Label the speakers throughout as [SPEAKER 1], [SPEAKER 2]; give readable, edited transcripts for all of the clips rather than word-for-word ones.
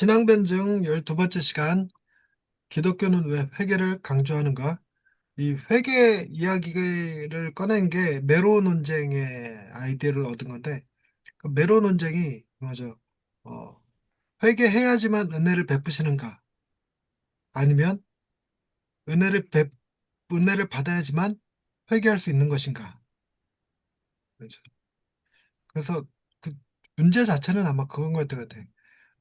[SPEAKER 1] 신앙변증 12번째 시간, 기독교는 왜 회개를 강조하는가? 이 회개 이야기를 꺼낸 게 메로 논쟁의 아이디어를 얻은 건데, 그 메로 논쟁이 뭐죠? 어, 회개해야지만 은혜를 베푸시는가? 아니면 은혜를 은혜를 받아야지만 회개할 수 있는 것인가? 그렇죠. 그래서 그 문제 자체는 아마 그건 것 같아.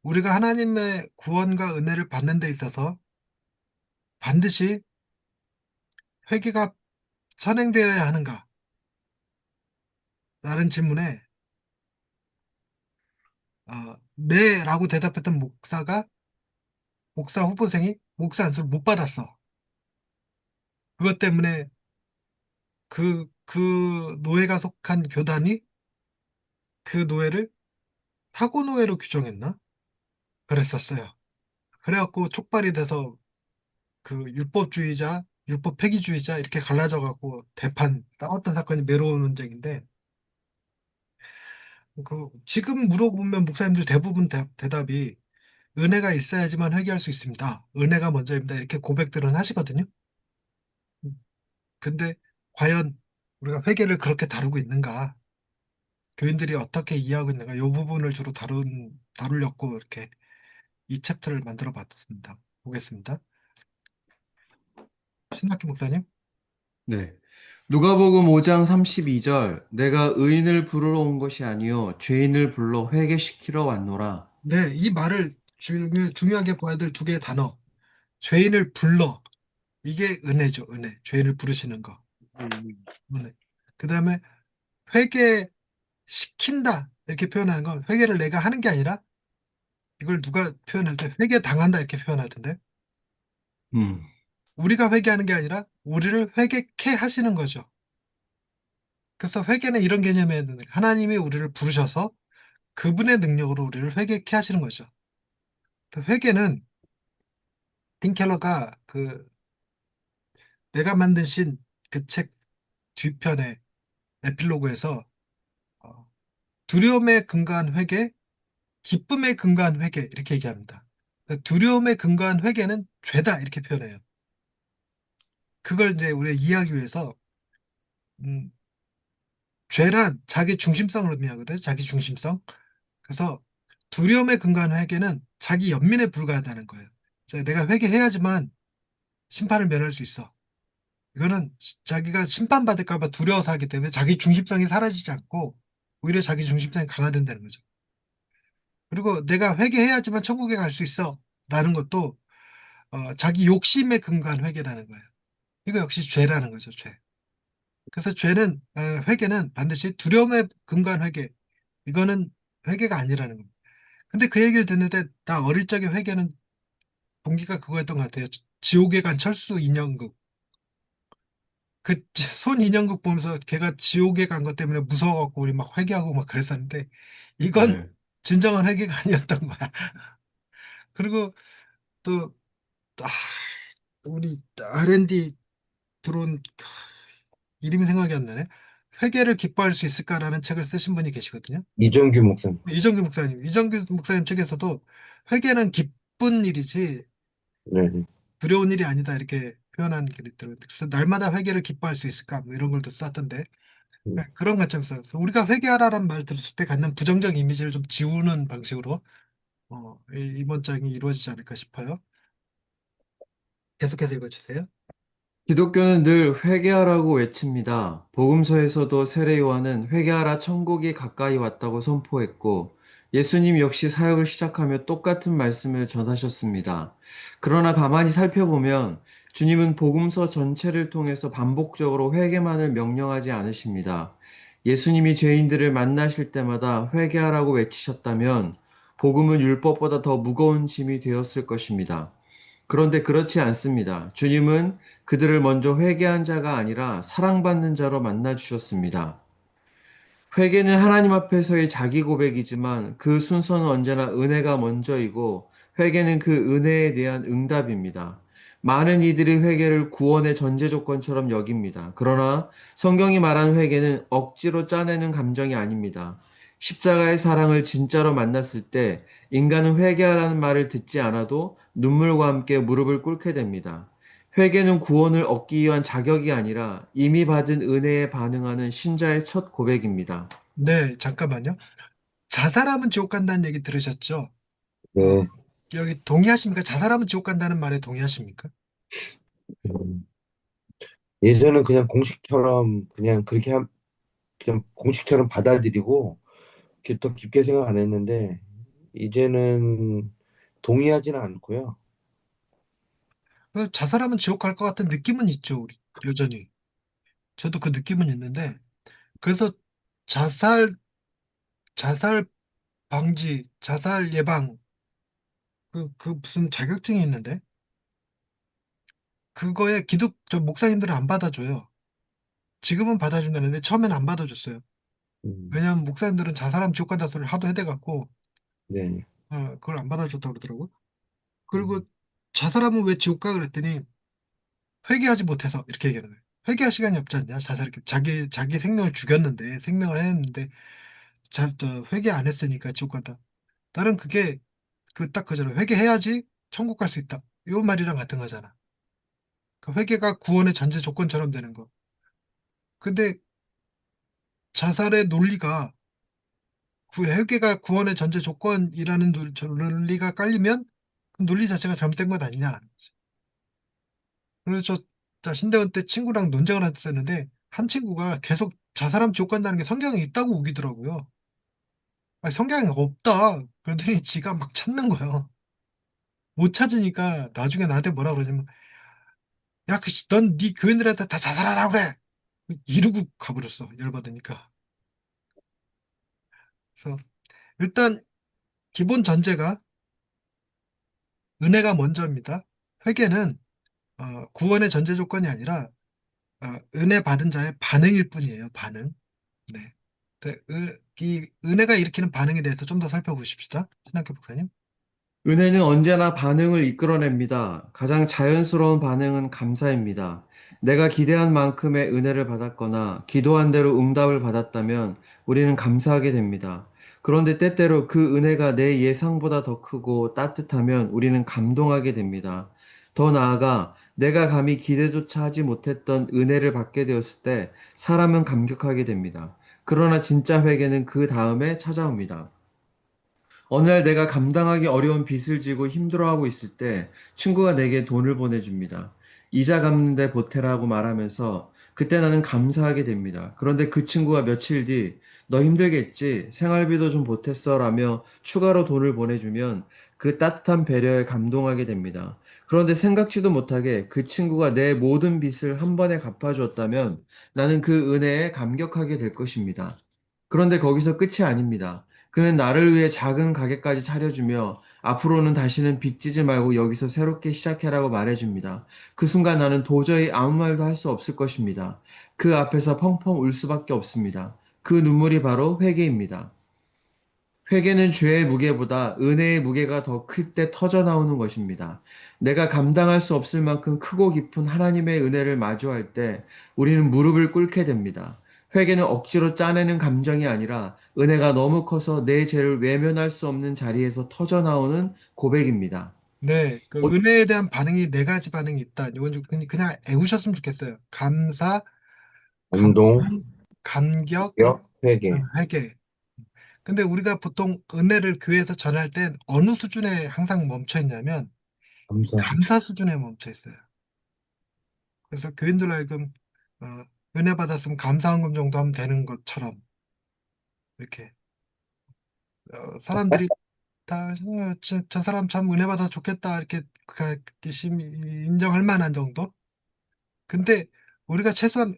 [SPEAKER 1] 우리가 하나님의 구원과 은혜를 받는 데 있어서 반드시 회개가 선행되어야 하는가? 라는 질문에 네라고 대답했던 목사 후보생이 목사 안수를 못 받았어. 그것 때문에 그 노예가 속한 교단이 그 노예를 사고 노예로 규정했나? 그랬었어요. 그래갖고 촉발이 돼서 그 율법주의자, 율법 폐기주의자 이렇게 갈라져 갖고 대판 싸웠던 사건이 메로운 논쟁인데, 그 지금 물어보면 목사님들 대부분 대답이 은혜가 있어야지만 회개할 수 있습니다. 은혜가 먼저입니다. 이렇게 고백들은 하시거든요. 근데 과연 우리가 회계를 그렇게 다루고 있는가? 교인들이 어떻게 이해하고 있는가? 이 부분을 주로 다루려고 이렇게 이 챕터를 만들어 봤습니다. 보겠습니다. 신학기 목사님?
[SPEAKER 2] 네. 누가복음 5장 32절 내가 의인을 부르러 온 것이 아니요 죄인을 불러 회개시키러 왔노라.
[SPEAKER 1] 네, 이 말을 중요하게 봐야 될 두 개의 단어. 죄인을 불러. 이게 은혜죠, 은혜. 죄인을 부르시는 거. 은혜. 그 다음에 회개시킨다. 이렇게 표현하는 건 회개를 내가 하는 게 아니라 이걸 누가 표현할 때 회개 당한다 이렇게 표현할 텐데
[SPEAKER 2] 음,
[SPEAKER 1] 우리가 회개하는 게 아니라 우리를 회개케 하시는 거죠. 그래서 회개는 이런 개념이어야 되는 거예요. 하나님이 우리를 부르셔서 그분의 능력으로 우리를 회개케 하시는 거죠. 그 회개는 팀켈러가 그 내가 만든 신 그 책 뒤편에 에필로그에서 어, 두려움에 근거한 회개, 기쁨에 근거한 회개 이렇게 얘기합니다. 두려움에 근거한 회개는 죄다 이렇게 표현해요. 그걸 이제 우리가 이해하기 위해서 음, 죄란 자기 중심성을 의미하거든요. 자기 중심성. 그래서 두려움에 근거한 회개는 자기 연민에 불과하다는 거예요. 자, 내가 회개해야지만 심판을 면할 수 있어. 이거는 자기가 심판받을까 봐 두려워서 하기 때문에 자기 중심성이 사라지지 않고 오히려 자기 중심성이 강화된다는 거죠. 그리고 내가 회개해야지만 천국에 갈 수 있어. 라는 것도 자기 욕심에 근거한 회개라는 거예요. 이거 역시 죄라는 거죠, 죄. 그래서 회개는 반드시 두려움에 근거한 회개. 이거는 회개가 아니라는 겁니다. 근데 그 얘기를 듣는데 나 어릴 적에 회개는 동기가 그거였던 것 같아요. 지옥에 간 철수 인형극. 그 손 인형극 보면서 걔가 지옥에 간 것 때문에 무서워갖고 우리 막 회개하고 막 그랬었는데 이건
[SPEAKER 2] 네.
[SPEAKER 1] 진정한 회개가 아니었던 거야. 그리고 또 아, 우리 R&D 들어온 이름이 생각이 안 나네. 회개를 기뻐할 수 있을까라는 책을 쓰신 분이 계시거든요.
[SPEAKER 3] 이정규 목사님.
[SPEAKER 1] 이정규 목사님 책에서도 회개는 기쁜 일이지
[SPEAKER 3] 네.
[SPEAKER 1] 두려운 일이 아니다 이렇게 표현한 게 있더라고요. 그래서 날마다 회개를 기뻐할 수 있을까 뭐 이런 걸도 썼던데
[SPEAKER 3] 네.
[SPEAKER 1] 네, 그런 관점에서 그래서 우리가 회개하라는 말 들었을 때 갖는 부정적 이미지를 좀 지우는 방식으로 이번 장이 이루어지지 않을까 싶어요. 계속해서 읽어주세요.
[SPEAKER 2] 기독교는 늘 회개하라고 외칩니다. 복음서에서도 세례 요한은 회개하라 천국이 가까이 왔다고 선포했고 예수님 역시 사역을 시작하며 똑같은 말씀을 전하셨습니다. 그러나 가만히 살펴보면 주님은 복음서 전체를 통해서 반복적으로 회개만을 명령하지 않으십니다. 예수님이 죄인들을 만나실 때마다 회개하라고 외치셨다면 복음은 율법보다 더 무거운 짐이 되었을 것입니다. 그런데 그렇지 않습니다. 주님은 그들을 먼저 회개한 자가 아니라 사랑받는 자로 만나 주셨습니다. 회개는 하나님 앞에서의 자기 고백이지만 그 순서는 언제나 은혜가 먼저이고 회개는 그 은혜에 대한 응답입니다. 많은 이들이 회개를 구원의 전제 조건처럼 여깁니다. 그러나 성경이 말하는 회개는 억지로 짜내는 감정이 아닙니다. 십자가의 사랑을 진짜로 만났을 때 인간은 회개하라는 말을 듣지 않아도 눈물과 함께 무릎을 꿇게 됩니다. 회개는 구원을 얻기 위한 자격이 아니라 이미 받은 은혜에 반응하는 신자의 첫 고백입니다.
[SPEAKER 1] 네, 잠깐만요. 자살하면 지옥 간다는 얘기 들으셨죠? 어,
[SPEAKER 3] 네.
[SPEAKER 1] 여기 동의하십니까? 자살하면 지옥 간다는 말에 동의하십니까?
[SPEAKER 3] 음, 예전엔 그냥 공식처럼 그냥 그냥 공식처럼 받아들이고 더 깊게 생각 안 했는데 이제는 동의하지는 않고요.
[SPEAKER 1] 자살하면 지옥 갈 것 같은 느낌은 있죠, 우리, 여전히. 저도 그 느낌은 있는데, 그래서 자살, 자살 방지, 자살 예방, 그 무슨 자격증이 있는데, 그거에 저 목사님들은 안 받아줘요. 지금은 받아준다는데, 처음엔 안 받아줬어요.
[SPEAKER 3] 음,
[SPEAKER 1] 왜냐하면 목사님들은 자살하면 지옥 간다 소리를 하도 해대갖고,
[SPEAKER 3] 네.
[SPEAKER 1] 그걸 안 받아줬다고 그러더라고. 그리고
[SPEAKER 3] 음,
[SPEAKER 1] 자살하면 왜 지옥 가? 그랬더니, 회개하지 못해서, 이렇게 얘기하는 거예요. 회개할 시간이 없지 않냐? 자기 생명을 죽였는데, 생명을 했는데, 회개 안 했으니까 지옥 간다. 나는 그게 딱 그잖아. 회개해야지 천국 갈 수 있다. 이 말이랑 같은 거잖아. 그 회개가 구원의 전제 조건처럼 되는 거. 근데 자살의 논리가 회개가 구원의 전제 조건이라는 논리가 깔리면 그 논리 자체가 잘못된 것 아니냐. 그래서 신대원 때 친구랑 논쟁을 했었는데 한 친구가 계속 자살하면 지옥 간다는 게 성경에 있다고 우기더라고요. 아니, 성경에 없다. 그러더니 지가 막 찾는 거예요. 못 찾으니까 나중에 나한테 뭐라 그러냐면 야, 넌 네 교인들한테 다 자살하라 그래. 이러고 가버렸어. 열받으니까. 그래서 일단 기본 전제가 은혜가 먼저입니다. 회개는 구원의 전제 조건이 아니라 은혜 받은 자의 반응일 뿐이에요. 반응. 네. 이 은혜가 일으키는 반응에 대해서 좀 더 살펴보십시다. 신학교 목사님.
[SPEAKER 2] 은혜는 언제나 반응을 이끌어냅니다. 가장 자연스러운 반응은 감사입니다. 내가 기대한 만큼의 은혜를 받았거나 기도한 대로 응답을 받았다면 우리는 감사하게 됩니다. 그런데 때때로 그 은혜가 내 예상보다 더 크고 따뜻하면 우리는 감동하게 됩니다. 더 나아가 내가 감히 기대조차 하지 못했던 은혜를 받게 되었을 때 사람은 감격하게 됩니다. 그러나 진짜 회개는 그 다음에 찾아옵니다. 어느 날 내가 감당하기 어려운 빚을 지고 힘들어하고 있을 때 친구가 내게 돈을 보내줍니다. 이자 갚는데 보태라고 말하면서 그때 나는 감사하게 됩니다. 그런데 그 친구가 며칠 뒤 너 힘들겠지? 생활비도 좀 보탰어 라며 추가로 돈을 보내주면 그 따뜻한 배려에 감동하게 됩니다. 그런데 생각지도 못하게 그 친구가 내 모든 빚을 한 번에 갚아주었다면 나는 그 은혜에 감격하게 될 것입니다. 그런데 거기서 끝이 아닙니다. 그는 나를 위해 작은 가게까지 차려주며 앞으로는 다시는 빚지지 말고 여기서 새롭게 시작해라고 말해줍니다. 그 순간 나는 도저히 아무 말도 할 수 없을 것입니다. 그 앞에서 펑펑 울 수밖에 없습니다. 그 눈물이 바로 회개입니다. 회개는 죄의 무게보다 은혜의 무게가 더 클 때 터져 나오는 것입니다. 내가 감당할 수 없을 만큼 크고 깊은 하나님의 은혜를 마주할 때 우리는 무릎을 꿇게 됩니다. 회개는 억지로 짜내는 감정이 아니라 은혜가 너무 커서 내 죄를 외면할 수 없는 자리에서 터져 나오는 고백입니다.
[SPEAKER 1] 네, 그
[SPEAKER 2] 어,
[SPEAKER 1] 은혜에 대한 반응이 네 가지 반응이 있다. 이건 좀 그냥 애우셨으면 좋겠어요. 감사,
[SPEAKER 3] 감동,
[SPEAKER 1] 감동, 감격,
[SPEAKER 3] 회개.
[SPEAKER 1] 회개. 근데 우리가 보통 은혜를 교회에서 전할 땐 어느 수준에 항상 멈춰 있냐면
[SPEAKER 3] 감사.
[SPEAKER 1] 감사 수준에 멈춰 있어요. 그래서 교인들 하여금 어, 은혜 받았으면 감사한금 정도 하면 되는 것처럼 이렇게 사람들이 다 저 사람 참 은혜 받아서 좋겠다 이렇게 인정할 만한 정도. 근데 우리가 최소한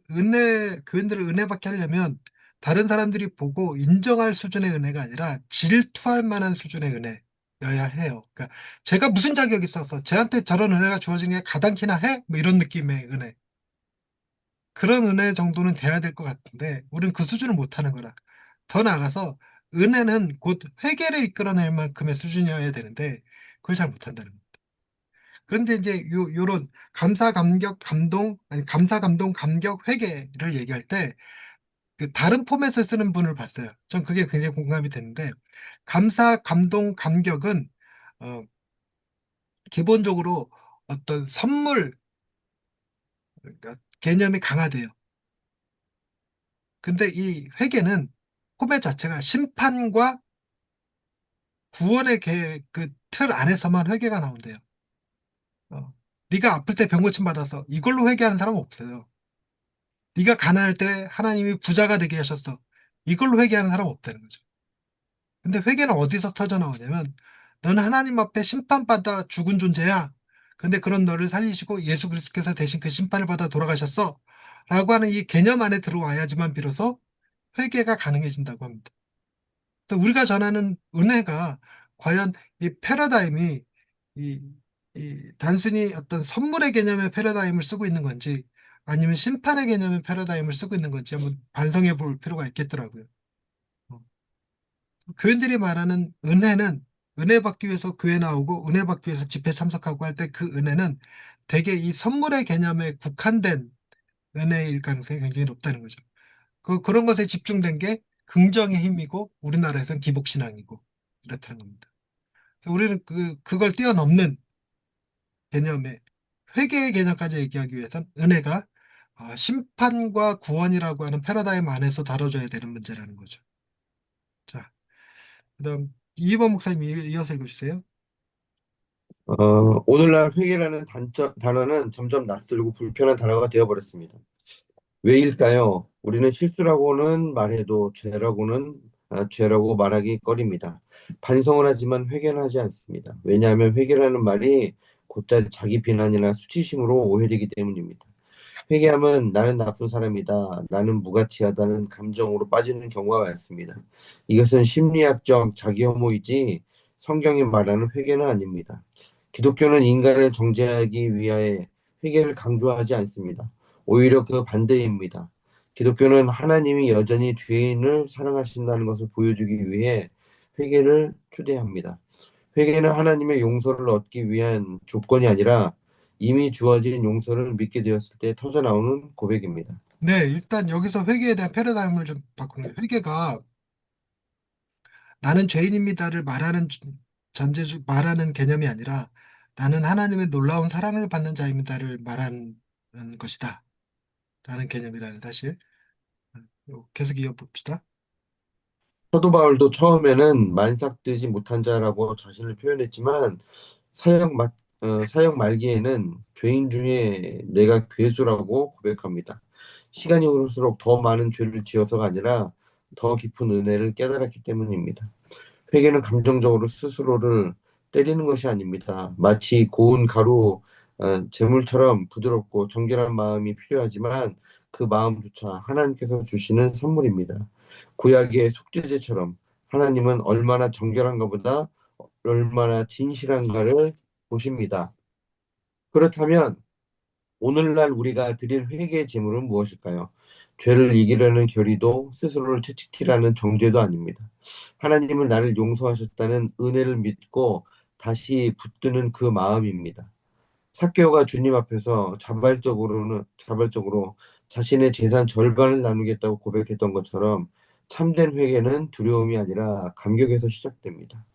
[SPEAKER 1] 교인들을 은혜 받게 하려면 다른 사람들이 보고 인정할 수준의 은혜가 아니라 질투할 만한 수준의 은혜여야 해요. 그러니까 제가 무슨 자격이 있어서 쟤한테 저런 은혜가 주어진 게 가당키나 해? 뭐 이런 느낌의 은혜. 그런 은혜 정도는 돼야 될 것 같은데 우리는 그 수준을 못 하는 거라. 더 나아가서 은혜는 곧 회개를 이끌어낼 만큼의 수준이어야 되는데 그걸 잘 못한다는 거예요. 그런데 이제 요런 감사, 감격, 감동, 아니 감사, 감동, 감격, 회개를 얘기할 때 그 다른 포맷을 쓰는 분을 봤어요. 전 그게 굉장히 공감이 되는데, 감사, 감동, 감격은 어, 기본적으로 어떤 선물, 그러니까 개념이 강화돼요. 근데 이 회개는 포맷 자체가 심판과 구원의 그틀 안에서만 회개가 나온대요. 어, 네가 아플 때 병 고침 받아서 이걸로 회개하는 사람은 없어요. 네가 가난할 때 하나님이 부자가 되게 하셨어. 이걸로 회개하는 사람은 없다는 거죠. 근데 회개는 어디서 터져 나오냐면, 너는 하나님 앞에 심판받아 죽은 존재야. 근데 그런 너를 살리시고 예수 그리스도께서 대신 그 심판을 받아 돌아가셨어. 라고 하는 이 개념 안에 들어와야지만 비로소 회개가 가능해진다고 합니다. 또 우리가 전하는 은혜가 과연 이 패러다임이 이, 이 단순히 어떤 선물의 개념의 패러다임을 쓰고 있는 건지, 아니면 심판의 개념의 패러다임을 쓰고 있는 건지 한번 반성해 볼 필요가 있겠더라고요. 어. 교인들이 말하는 은혜는, 은혜 받기 위해서 교회 나오고 은혜 받기 위해서 집회 참석하고 할 때 그 은혜는 대개 이 선물의 개념에 국한된 은혜일 가능성이 굉장히 높다는 거죠. 그런 것에 집중된 게 긍정의 힘이고 우리나라에서는 기복신앙이고 이렇다는 겁니다. 그래서 우리는 그걸 뛰어넘는 개념의 회개의 개념까지 얘기하기 위해서는 은혜가 심판과 구원이라고 하는 패러다임 안에서 다뤄져야 되는 문제라는 거죠. 자, 그다음 이번 목사님 이어서 읽어주세요.
[SPEAKER 3] 오늘날 회계라는 단어는 점점 낯설고 불편한 단어가 되어버렸습니다. 왜일까요? 우리는 실수라고는 말해도 죄라고 말하기 꺼립니다. 반성을 하지만 회개는 하지 않습니다. 왜냐하면 회개라는 말이 곧잘 자기 비난이나 수치심으로 오해되기 때문입니다. 회개하면 나는 나쁜 사람이다, 나는 무가치하다는 감정으로 빠지는 경우가 많습니다. 이것은 심리학적 자기 혐오이지 성경이 말하는 회개는 아닙니다. 기독교는 인간을 정죄하기 위하여 회개를 강조하지 않습니다. 오히려 그 반대입니다. 기독교는 하나님이 여전히 죄인을 사랑하신다는 것을 보여주기 위해 회개를 추대합니다. 회개는 하나님의 용서를 얻기 위한 조건이 아니라 이미 주어진 용서를 믿게 되었을 때 터져나오는 고백입니다.
[SPEAKER 1] 네, 일단 여기서 회개에 대한 패러다임을 좀 바꾸는, 회개가 나는 죄인입니다를 말하는 개념이 아니라 나는 하나님의 놀라운 사랑을 받는 자입니다를 말하는 것이다 라는 개념이라는 사실. 계속 이어봅시다.
[SPEAKER 3] 사도 바울도 처음에는 만삭되지 못한 자라고 자신을 표현했지만 사역, 말- 사역 말기에는 죄인 중에 내가 괴수라고 고백합니다. 시간이 흐를수록 더 많은 죄를 지어서가 아니라 더 깊은 은혜를 깨달았기 때문입니다. 회개는 감정적으로 스스로를 때리는 것이 아닙니다. 마치 고운 가루, 재물처럼 부드럽고 정결한 마음이 필요하지만 그 마음조차 하나님께서 주시는 선물입니다. 구약의 속죄제처럼 하나님은 얼마나 정결한가 보다 얼마나 진실한가를 보십니다. 그렇다면 오늘날 우리가 드릴 회개의 제물은 무엇일까요? 죄를 이기려는 결의도 스스로를 채찍질하는 정죄도 아닙니다. 하나님은 나를 용서하셨다는 은혜를 믿고 다시 붙드는 그 마음입니다. 삭개오가 주님 앞에서 자발적으로 자신의 재산 절반을 나누겠다고 고백했던 것처럼 참된 회개는 두려움이 아니라 감격에서 시작됩니다.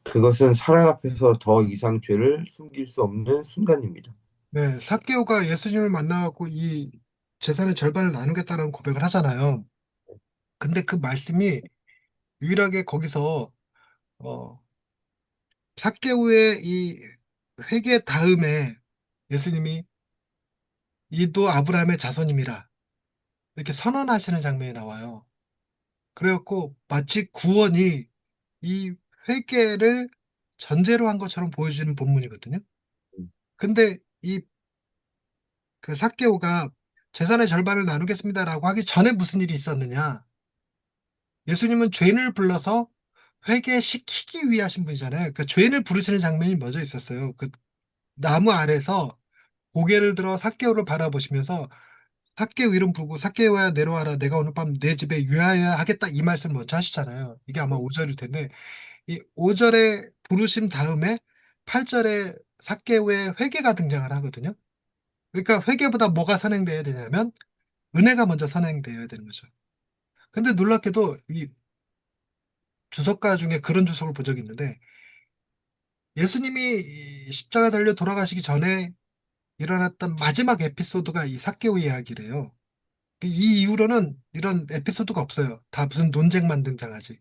[SPEAKER 3] 그것은 사랑 앞에서 더 이상 죄를 숨길 수 없는 순간입니다.
[SPEAKER 1] 네, 삭개오가 예수님을 만나갖고 이 재산의 절반을 나누겠다는 고백을 하잖아요. 근데 그 말씀이 유일하게 거기서 어, 삭개오의 이 회개 다음에 예수님이 이도 아브라함의 자손임이라 이렇게 선언하시는 장면이 나와요. 그래갖고 마치 구원이 이 회개를 전제로 한 것처럼 보여지는 본문이거든요. 근데 이 그 삭개오가 재산의 절반을 나누겠습니다라고 하기 전에 무슨 일이 있었느냐? 예수님은 죄인을 불러서 회개시키기 위하신 분이잖아요. 그 죄인을 부르시는 장면이 먼저 있었어요. 그 나무 아래서 고개를 들어 삭개오를 바라보시면서 삭개오 이름 부르고 삭개오야 내려와라 내가 오늘 밤 내 집에 유하여야 하겠다 이 말씀을 먼저 하시잖아요. 이게 아마 5절일 텐데 이 5절에 부르심 다음에 8절에 삭개오의 회개가 등장을 하거든요. 그러니까 회개보다 뭐가 선행돼야 되냐면 은혜가 먼저 선행되어야 되는 거죠. 근데 놀랍게도 이 주석가 중에 그런 주석을 본 적이 있는데 예수님이 이 십자가 달려 돌아가시기 전에 일어났던 마지막 에피소드가 이 삭개오 이야기래요. 이 이후로는 이런 에피소드가 없어요. 다 무슨 논쟁만 등장하지.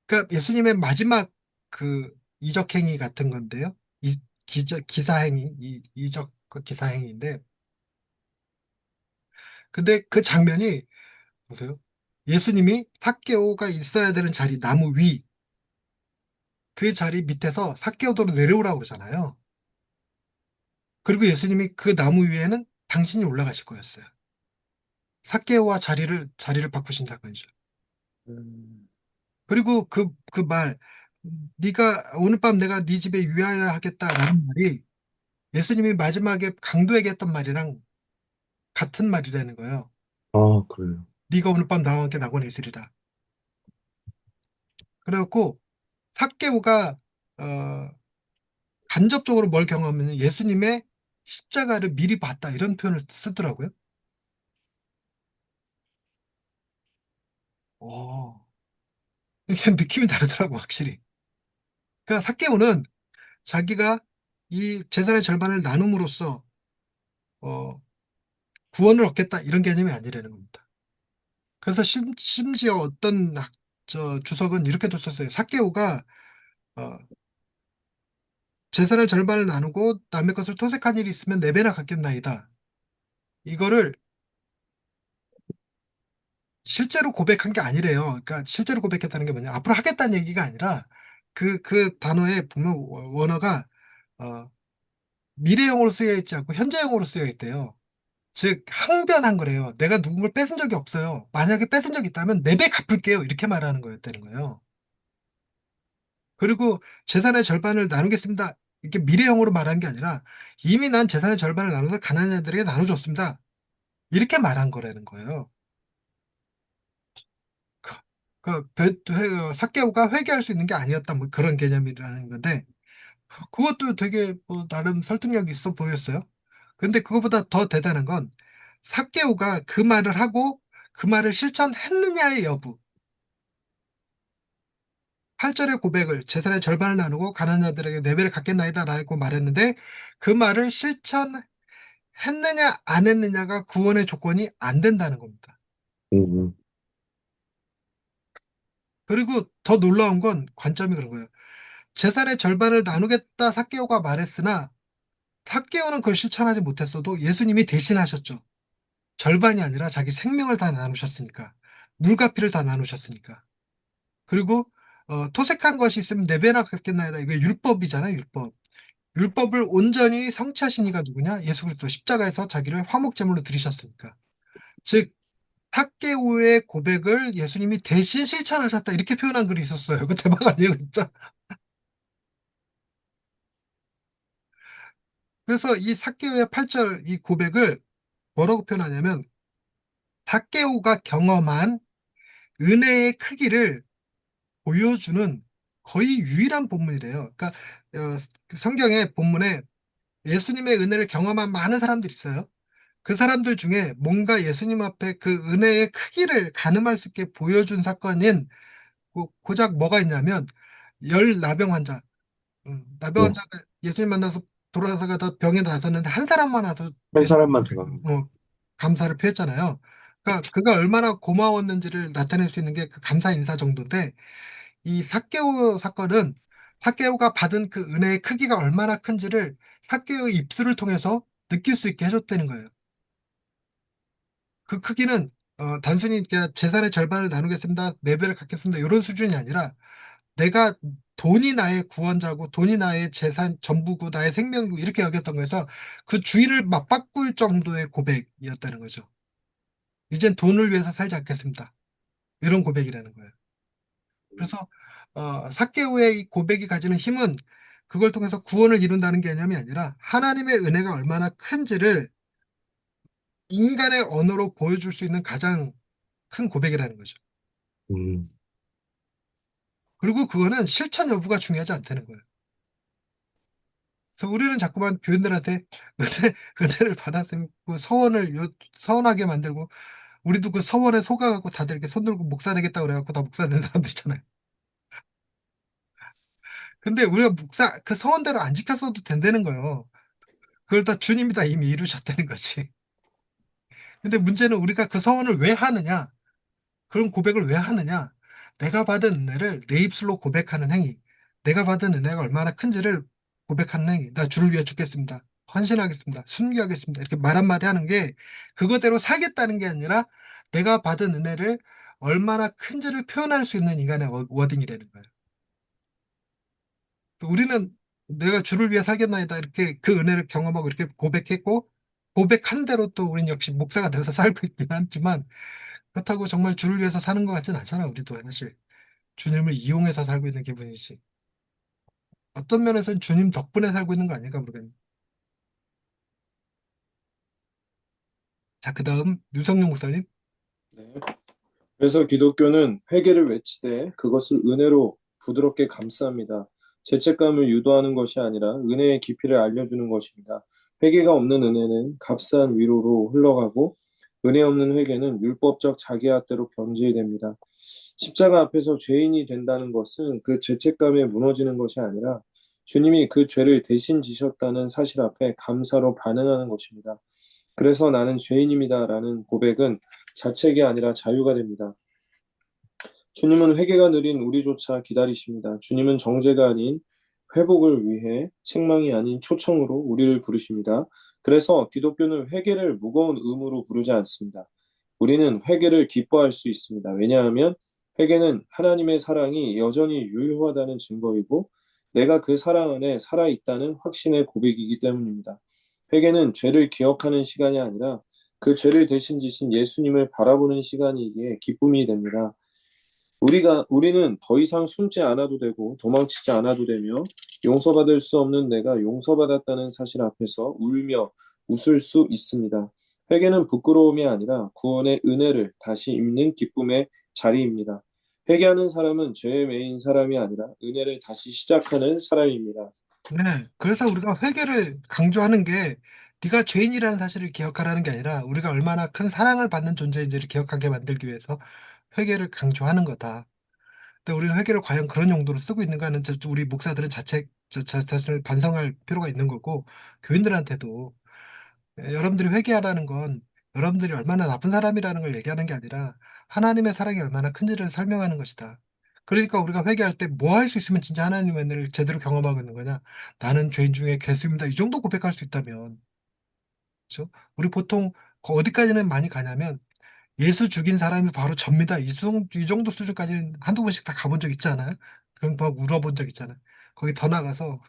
[SPEAKER 1] 그러니까 예수님의 마지막 그 이적행위 같은 건데요. 기사행위, 이적 그 기사행위인데, 근데 그 장면이 보세요. 예수님이 삭개오가 있어야 되는 자리, 나무 위, 그 자리 밑에서 삭개오도로 내려오라고 그러잖아요. 그리고 예수님이 그 나무 위에는 당신이 올라가실 거였어요. 삭개오와 자리를 바꾸신다는 거죠.
[SPEAKER 2] 음.
[SPEAKER 1] 그리고 그 말, 네가 오늘 밤 내가 네 집에 유하여 하겠다라는 말이 예수님이 마지막에 강도에게 했던 말이랑 같은 말이라는 거예요.
[SPEAKER 3] 아, 그래요.
[SPEAKER 1] 네가 오늘 밤 나와 함께 낙원에 있으리라. 그래갖고 삭개오가 어, 간접적으로 뭘 경험하면 예수님의 십자가를 미리 봤다 이런 표현을 쓰더라고요. 오, 이게 느낌이 다르더라고 확실히. 그러니까 삭개오는 자기가 이 재산의 절반을 나눔으로써 어, 구원을 얻겠다 이런 개념이 아니라는 겁니다. 그래서 심지어 어떤 주석은 이렇게도 썼어요. 삭개오가 어, 재산의 절반을 나누고 남의 것을 토색한 일이 있으면 네 배나 갚겠나이다. 이거를 실제로 고백한 게 아니래요. 그러니까 실제로 고백했다는 게 뭐냐? 앞으로 하겠다는 얘기가 아니라 그 단어에 보면 원어가 어, 미래형으로 쓰여 있지 않고 현재형으로 쓰여 있대요. 즉 항변한 거래요. 내가 누군가를 뺏은 적이 없어요. 만약에 뺏은 적이 있다면 네 배 갚을게요. 이렇게 말하는 거였다는 거예요. 그리고 재산의 절반을 나누겠습니다. 이렇게 미래형으로 말한 게 아니라 이미 난 재산의 절반을 나눠서 가난한 자들에게 나눠줬습니다. 이렇게 말한 거라는 거예요. 삭개오가 회개할 수 있는 게 아니었다. 뭐 그런 개념이라는 건데 그것도 되게 뭐 나름 설득력 있어 보였어요. 근데 그거보다 더 대단한 건 삭개오가 그 말을 하고 그 말을 실천했느냐의 여부. 8절의 고백을 재산의 절반을 나누고 가난한 자들에게 네 배를 갚겠나이다라고 말했는데 그 말을 실천했느냐 안 했느냐가 구원의 조건이 안 된다는 겁니다.
[SPEAKER 3] 음,
[SPEAKER 1] 그리고 더 놀라운 건 관점이 그런 거예요. 재산의 절반을 나누겠다 삭개오가 말했으나 삭개오는 그걸 실천하지 못했어도 예수님이 대신하셨죠. 절반이 아니라 자기 생명을 다 나누셨으니까. 물과 피를 다 나누셨으니까. 그리고 토색한 것이 있으면 네 배나 갚겠나이다. 이거 율법이잖아요, 율법. 율법을 온전히 성취하신 이가 누구냐? 예수 그리스도 십자가에서 자기를 화목제물로 드리셨으니까. 즉 삭개오의 고백을 예수님이 대신 실천하셨다. 이렇게 표현한 글이 있었어요. 그 대박 아니에요, 진짜. 그래서 이 삭개오의 8절 이 고백을 뭐라고 표현하냐면 삭개오가 경험한 은혜의 크기를 보여주는 거의 유일한 본문이래요. 그러니까 성경의 본문에 예수님의 은혜를 경험한 많은 사람들이 있어요. 그 사람들 중에 뭔가 예수님 앞에 그 은혜의 크기를 가늠할 수 있게 보여준 사건인 고작 뭐가 있냐면 열 나병 환자, 나병
[SPEAKER 3] 네.
[SPEAKER 1] 환자가 예수님 만나서 돌아서가다 병에 나섰는데 한 사람만 와서
[SPEAKER 3] 한
[SPEAKER 1] 예수님
[SPEAKER 3] 사람만 더 가.
[SPEAKER 1] 감사를 표했잖아요. 그러니까 그가 얼마나 고마웠는지를 나타낼 수 있는 게 그 감사 인사 정도인데 이 삭개오 사건은 삭개오가 받은 그 은혜의 크기가 얼마나 큰지를 삭개오의 입술을 통해서 느낄 수 있게 해줬다는 거예요. 그 크기는 단순히 그냥 재산의 절반을 나누겠습니다, 네 배를 갖겠습니다 이런 수준이 아니라 내가 돈이 나의 구원자고 돈이 나의 재산 전부고 나의 생명이고 이렇게 여겼던 거에서 그 주의를 맞바꿀 정도의 고백이었다는 거죠. 이젠 돈을 위해서 살지 않겠습니다. 이런 고백이라는 거예요. 그래서 삭개오의 이 고백이 가지는 힘은 그걸 통해서 구원을 이룬다는 개념이 아니라 하나님의 은혜가 얼마나 큰지를 인간의 언어로 보여줄 수 있는 가장 큰 고백이라는 거죠.
[SPEAKER 3] 음,
[SPEAKER 1] 그리고 그거는 실천 여부가 중요하지 않다는 거예요. 그래서 우리는 자꾸만 교인들한테 은혜를 받았으면 서원하게 만들고 우리도 그 서원에 속아갖고 다들 이렇게 손 들고 목사 되겠다 그래갖고 다 목사 된 사람들 있잖아요. 근데 우리가 목사 그 서원대로 안 지켰어도 된다는 거예요. 그걸 다 주님이 다 이미 이루셨다는 거지. 근데 문제는 우리가 그 서원을 왜 하느냐? 그런 고백을 왜 하느냐? 내가 받은 은혜를 내 입술로 고백하는 행위. 내가 받은 은혜가 얼마나 큰지를 고백하는 행위. 나 주를 위해 죽겠습니다. 헌신하겠습니다. 순교하겠습니다. 이렇게 말 한마디 하는 게 그거대로 살겠다는 게 아니라 내가 받은 은혜를 얼마나 큰지를 표현할 수 있는 인간의 워딩이라는 거예요. 또 우리는 내가 주를 위해 살겠나이다. 이렇게 그 은혜를 경험하고 이렇게 고백했고 고백한 대로 또 우리는 역시 목사가 돼서 살고 있긴 하지만 그렇다고 정말 주를 위해서 사는 것 같진 않잖아, 우리도 사실. 주님을 이용해서 살고 있는 기분이지. 어떤 면에서는 주님 덕분에 살고 있는 거 아닐까 모르겠네. 자, 그 다음 유성룡 목사님.
[SPEAKER 4] 네. 그래서 기독교는 회개를 외치되 그것을 은혜로 부드럽게 감쌉니다. 죄책감을 유도하는 것이 아니라 은혜의 깊이를 알려주는 것입니다. 회개가 없는 은혜는 값싼 위로로 흘러가고 은혜 없는 회개는 율법적 자기잣대로 변질됩니다. 십자가 앞에서 죄인이 된다는 것은 그 죄책감에 무너지는 것이 아니라 주님이 그 죄를 대신 지셨다는 사실 앞에 감사로 반응하는 것입니다. 그래서 나는 죄인입니다라는 고백은 자책이 아니라 자유가 됩니다. 주님은 회개가 느린 우리조차 기다리십니다. 주님은 정죄가 아닌 회복을 위해 책망이 아닌 초청으로 우리를 부르십니다. 그래서 기독교는 회개를 무거운 의무로 부르지 않습니다. 우리는 회개를 기뻐할 수 있습니다. 왜냐하면 회개는 하나님의 사랑이 여전히 유효하다는 증거이고 내가 그 사랑 안에 살아있다는 확신의 고백이기 때문입니다. 회개는 죄를 기억하는 시간이 아니라 그 죄를 대신 지신 예수님을 바라보는 시간이기에 기쁨이 됩니다. 우리는 더 이상 숨지 않아도 되고 도망치지 않아도 되며 용서받을 수 없는 내가 용서받았다는 사실 앞에서 울며 웃을 수 있습니다. 회개는 부끄러움이 아니라 구원의 은혜를 다시 입는 기쁨의 자리입니다. 회개하는 사람은 죄에 매인 사람이 아니라 은혜를 다시 시작하는 사람입니다.
[SPEAKER 1] 네. 그래서 우리가 회개를 강조하는 게 네가 죄인이라는 사실을 기억하라는 게 아니라 우리가 얼마나 큰 사랑을 받는 존재인지를 기억하게 만들기 위해서 회개를 강조하는 거다. 근데 우리는 회개를 과연 그런 용도로 쓰고 있는가는 우리 목사들은 자신을 반성할 필요가 있는 거고 교인들한테도 여러분들이 회개하라는 건 여러분들이 얼마나 나쁜 사람이라는 걸 얘기하는 게 아니라 하나님의 사랑이 얼마나 큰지를 설명하는 것이다. 그러니까 우리가 회개할 때 뭐 할 수 있으면 진짜 하나님의 은혜를 제대로 경험하고 있는 거냐? 나는 죄인 중에 괴수입니다. 이 정도 고백할 수 있다면, 그렇죠? 우리 보통 어디까지는 많이 가냐면 예수 죽인 사람이 바로 접니다. 이 정도 수준까지는 한두 번씩 다 가본 적 있지 않아요? 그럼 막 울어본 적 있잖아요. 거기 더 나가서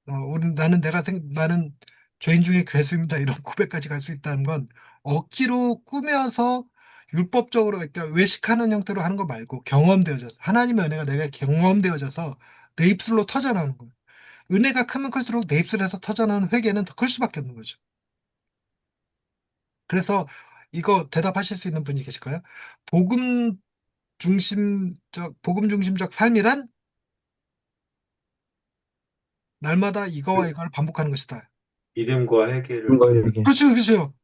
[SPEAKER 1] 나는 죄인 중에 괴수입니다. 이런 고백까지 갈 수 있다는 건 억지로 꾸며서 율법적으로 그러니까 외식하는 형태로 하는 거 말고 경험되어져서 하나님의 은혜가 내가 경험되어져서 내 입술로 터져나오는 거예요. 은혜가 크면 클수록 내 입술에서 터져나오는 회개는 더 클 수밖에 없는 거죠. 그래서 이거 대답하실 수 있는 분이 계실까요? 복음 복음 중심적 삶이란 날마다 이거와 이걸 반복하는 것이다.
[SPEAKER 5] 믿음과 회개를
[SPEAKER 3] 그런 거에게
[SPEAKER 1] 그렇죠, 그렇죠.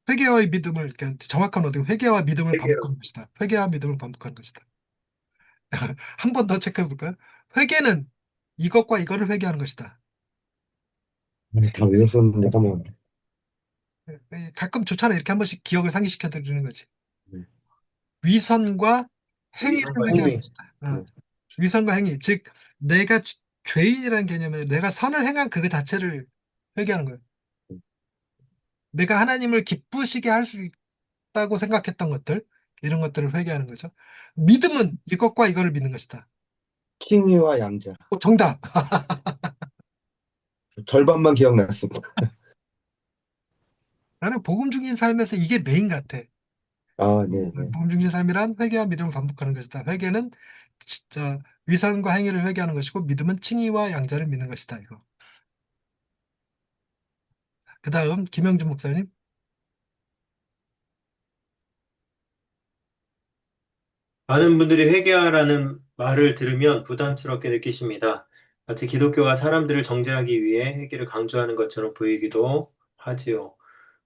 [SPEAKER 1] 회개와의 믿음을, 이렇게 정확한 어딩, 회개와 믿음을 반복하는 것이다. 회개와 믿음을 반복하는 것이다. 한 번 더 체크해 볼까요? 회개는 이것과 이거를 회개하는 것이다.
[SPEAKER 3] 다 외웠었는데 까먹었네.
[SPEAKER 1] 가끔 좋잖아요. 이렇게 한 번씩 기억을 상기시켜 드리는 거지.
[SPEAKER 3] 네.
[SPEAKER 1] 위선과 행위를
[SPEAKER 5] 위선과
[SPEAKER 1] 회개하는
[SPEAKER 3] 행위.
[SPEAKER 1] 것이다.
[SPEAKER 3] 네.
[SPEAKER 1] 위선과 행위, 즉 내가 죄인이라는 개념에 내가 선을 행한 그 자체를 회개하는 거예요. 내가 하나님을 기쁘시게 할 수 있다고 생각했던 것들, 이런 것들을 회개하는 거죠. 믿음은 이것과 이거를 믿는 것이다.
[SPEAKER 3] 킹이와 양자.
[SPEAKER 1] 정답.
[SPEAKER 3] 절반만 기억났습니다.
[SPEAKER 1] 나는 복음 중인 삶에서 이게 메인 같아.
[SPEAKER 3] 아, 네네.
[SPEAKER 1] 복음 중인 삶이란 회개와 믿음을 반복하는 것이다. 회개는 진짜 위선과 행위를 회개하는 것이고 믿음은 칭의와 양자를 믿는 것이다. 이거. 그 다음 김영준 목사님.
[SPEAKER 5] 많은 분들이 회개하라는 말을 들으면 부담스럽게 느끼십니다. 마치 기독교가 사람들을 정죄하기 위해 회개를 강조하는 것처럼 보이기도 하지요.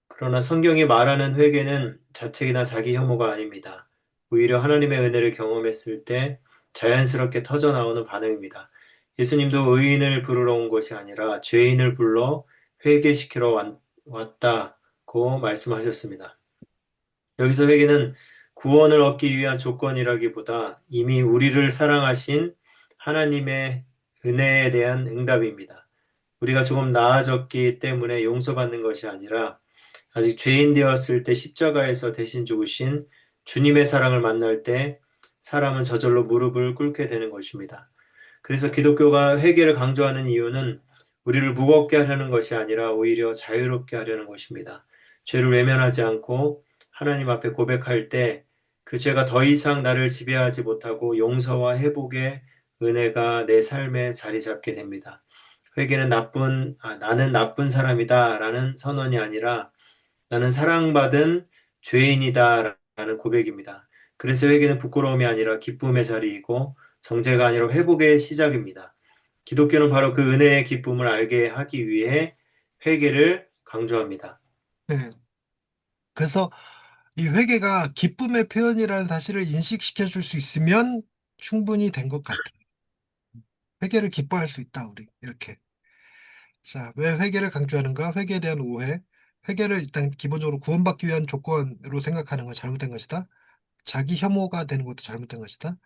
[SPEAKER 5] 그러나 성경이 말하는 회개는 자책이나 자기 혐오가 아닙니다. 오히려 하나님의 은혜를 경험했을 때 자연스럽게 터져 나오는 반응입니다. 예수님도 의인을 부르러 온 것이 아니라 죄인을 불러 회개시키러 왔다고 말씀하셨습니다. 여기서 회개는 구원을 얻기 위한 조건이라기보다 이미 우리를 사랑하신 하나님의 은혜에 대한 응답입니다. 우리가 조금 나아졌기 때문에 용서받는 것이 아니라 아직 죄인 되었을 때 십자가에서 대신 죽으신 주님의 사랑을 만날 때 사람은 저절로 무릎을 꿇게 되는 것입니다. 그래서 기독교가 회개를 강조하는 이유는 우리를 무겁게 하려는 것이 아니라 오히려 자유롭게 하려는 것입니다. 죄를 외면하지 않고 하나님 앞에 고백할 때 그 죄가 더 이상 나를 지배하지 못하고 용서와 회복의 은혜가 내 삶에 자리 잡게 됩니다. 회개는 나는 나쁜 사람이다 라는 선언이 아니라 나는 사랑받은 죄인이다 라는 고백입니다. 그래서 회개는 부끄러움이 아니라 기쁨의 자리이고 정죄가 아니라 회복의 시작입니다. 기독교는 바로 그 은혜의 기쁨을 알게 하기 위해 회개를 강조합니다.
[SPEAKER 1] 네. 그래서 이 회개가 기쁨의 표현이라는 사실을 인식시켜 줄 수 있으면 충분히 된 것 같아요. 회개를 기뻐할 수 있다, 우리. 이렇게. 자, 왜 회개를 강조하는가? 회개에 대한 오해. 회개를 일단 기본적으로 구원받기 위한 조건으로 생각하는 건 잘못된 것이다. 자기 혐오가 되는 것도 잘못된 것이다.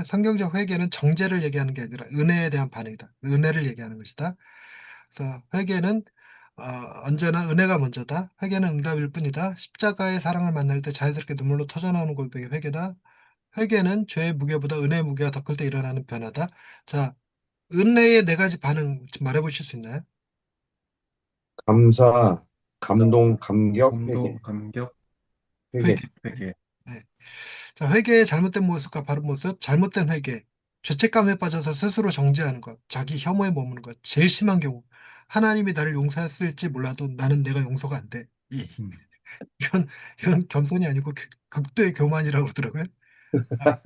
[SPEAKER 1] 성경적 회개는 정죄를 얘기하는 게 아니라 은혜에 대한 반응이다. 은혜를 얘기하는 것이다. 그래서 회개는 어, 언제나 은혜가 먼저다. 회개는 응답일 뿐이다. 십자가의 사랑을 만날 때 자연스럽게 눈물로 터져나오는 고백이 회개다. 회개는 죄의 무게보다 은혜의 무게가 더 클 때 일어나는 변화다. 자, 은혜의 네 가지 반응 좀 말해보실 수 있나요?
[SPEAKER 3] 감사, 감동, 감격,
[SPEAKER 2] 감동,
[SPEAKER 3] 회개,
[SPEAKER 2] 감격,
[SPEAKER 3] 회개.
[SPEAKER 1] 회개.
[SPEAKER 2] 회개.
[SPEAKER 1] 네. 자, 회개의 잘못된 모습과 바른 모습, 잘못된 회개, 죄책감에 빠져서 스스로 정죄하는 것, 자기 혐오에 머무는 것, 제일 심한 경우, 하나님이 나를 용서했을지 몰라도 나는 내가 용서가 안 돼.
[SPEAKER 2] 음.
[SPEAKER 1] 이건 겸손이 아니고 극도의 교만이라고 그러더라고요. 아,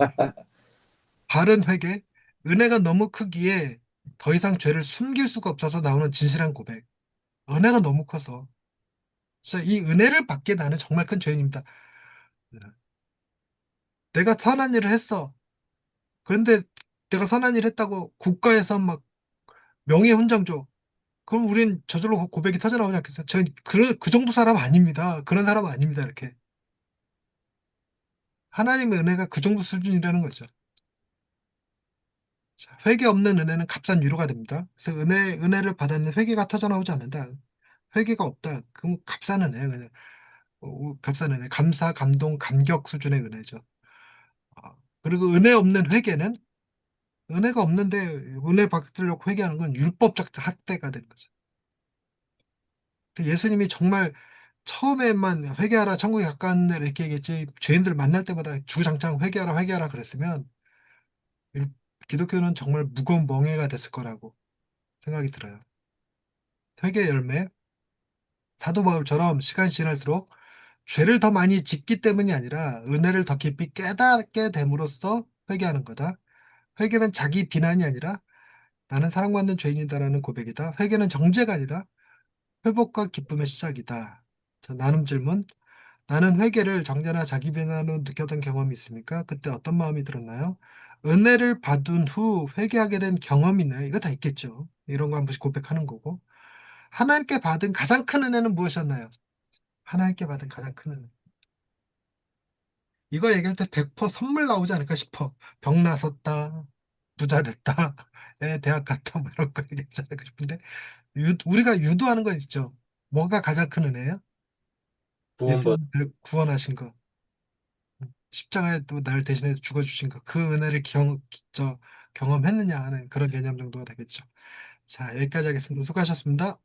[SPEAKER 1] 바른 회개, 은혜가 너무 크기에 더 이상 죄를 숨길 수가 없어서 나오는 진실한 고백. 은혜가 너무 커서. 진짜 이 은혜를 받기에 나는 정말 큰 죄인입니다. 내가 선한 일을 했어. 그런데 내가 선한 일 했다고 국가에서 막 명예훈장 줘. 그럼 우린 저절로 고백이 터져나오지 않겠어요? 저희 그 정도 사람 아닙니다. 그런 사람 아닙니다. 이렇게. 하나님의 은혜가 그 정도 수준이라는 거죠. 자, 회개 없는 은혜는 값싼 위로가 됩니다. 그래서 은혜를 받았는데 회개가 터져나오지 않는다. 회개가 없다. 그럼 값싼 은혜예요. 그냥. 값싼 은혜. 감사, 감동, 감격 수준의 은혜죠. 그리고 은혜 없는 회개는 은혜가 없는데 은혜 받으려고 회개하는 건 율법적 학대가 되는 거죠. 예수님이 정말 처음에만 회개하라 천국에 가까운 데 이렇게 얘기했지 죄인들 만날 때마다 주장창 회개하라 회개하라 그랬으면 율- 기독교는 정말 무거운 멍해가 됐을 거라고 생각이 들어요. 회개 열매 사도 바울처럼 시간이 지날수록 죄를 더 많이 짓기 때문이 아니라 은혜를 더 깊이 깨닫게 됨으로써 회개하는 거다. 회개는 자기 비난이 아니라 나는 사랑받는 죄인이다라는 고백이다. 회개는 정죄가 아니라 회복과 기쁨의 시작이다. 자, 나눔 질문. 나는 회개를 정죄나 자기 비난으로 느꼈던 경험이 있습니까? 그때 어떤 마음이 들었나요? 은혜를 받은 후 회개하게 된 경험이 있나요? 이거 다 있겠죠. 이런 거 한 번씩 고백하는 거고. 하나님께 받은 가장 큰 은혜는 무엇이었나요? 하나님께 받은 가장 큰 은혜. 이거 얘기할 때 100% 선물 나오지 않을까 싶어. 병 나섰다, 부자 됐다, 애 대학 갔다, 뭐 이런 거 얘기하지 않을까 싶은데, 우리가 유도하는 건 있죠. 뭐가 가장 큰 은혜예요?
[SPEAKER 5] 구원받
[SPEAKER 1] 예수님을 구원하신 거. 십자가에 또 나를 대신해 죽어주신 거, 그 은혜를 경험했느냐 하는 그런 개념 정도가 되겠죠. 자, 여기까지 하겠습니다. 수고하셨습니다.